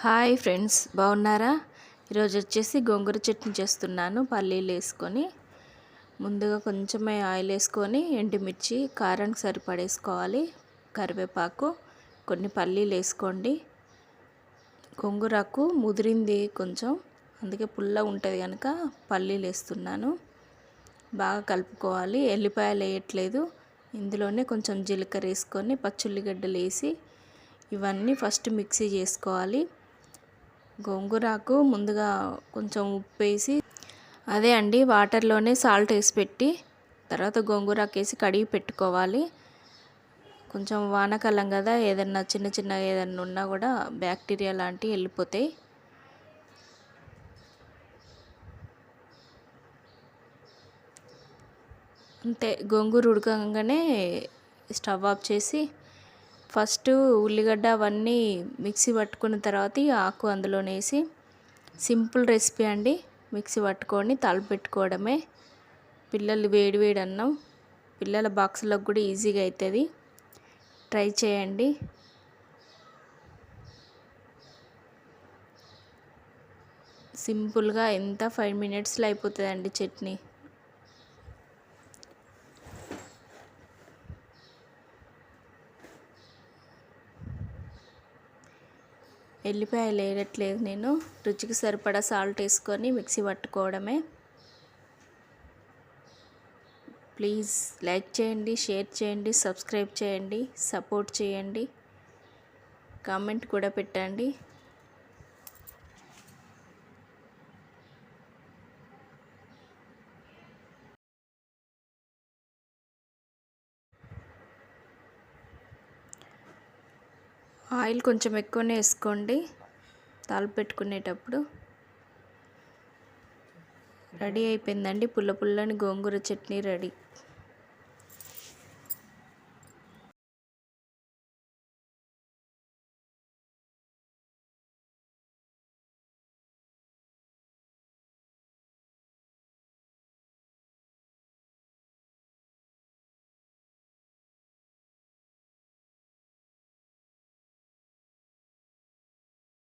Hi friends, బాగున్నారా? ఈరోజు వచ్చేసి గోంగూర చట్నీ చేస్తున్నాను. పల్లీలు వేసుకొని ముందుగా కొంచెమే ఆయిల్ వేసుకొని ఎండుమిర్చి కారానికి సరిపడేసుకోవాలి. కరివేపాకు, కొన్ని పల్లీలు వేసుకోండి. గోంగూరకు ముదిరింది కొంచెం, అందుకే పుల్ల ఉంటుంది కనుక పల్లీలు వేస్తున్నాను. బాగా కలుపుకోవాలి. ఎల్లిపాయలు వేయట్లేదు. ఇందులోనే కొంచెం జీలకర్ర వేసుకొని పచ్చుల్లిగడ్డలు వేసి ఇవన్నీ ఫస్ట్ మిక్సీ చేసుకోవాలి. గోంగూరకు ముందుగా కొంచెం ఉప్పు వేసి అదే అండి వాటర్లోనే సాల్ట్ వేసి పెట్టి తర్వాత గోంగూరకు వేసి కడిగి పెట్టుకోవాలి. కొంచెం వానాకాలం కదా, ఏదన్నా చిన్న ఏదన్నా ఉన్నా కూడా బ్యాక్టీరియా లాంటివి వెళ్ళిపోతాయి. అంతే, గోంగూర ఉడకగానే స్టవ్ ఆఫ్ చేసి ఫస్ట్ ఉల్లిగడ్డ అవన్నీ మిక్సీ పట్టుకున్న తర్వాత ఈ ఆకు అందులో వేసి సింపుల్ రెసిపీ అండి. మిక్సీ పట్టుకొని తాలింపు పెట్టుకోవడమే. పిల్లలు వేడి వేడి అన్నం పిల్లల బాక్స్లోకి కూడా ఈజీగా అవుతుంది. ట్రై చేయండి. సింపుల్గా ఎంత 5 మినిట్స్లో అయిపోతుందండి చట్నీ. ఎల్లిపాయలు వేయట్లేదు నేను. రుచికి సరిపడా సాల్ట్ వేసుకొని మిక్సీ పట్టుకోవడమే. ప్లీజ్ లైక్ చేయండి, షేర్ చేయండి, సబ్స్క్రైబ్ చేయండి, సపోర్ట్ చేయండి, కామెంట్ కూడా పెట్టండి. ఆయిల్ కొంచెం ఎక్కువనే వేసుకోండి తాలింపు పెట్టుకునేటప్పుడు. రెడీ అయిపోయిందండి పుల్ల పుల్లని గోంగూర చట్నీ రెడీ.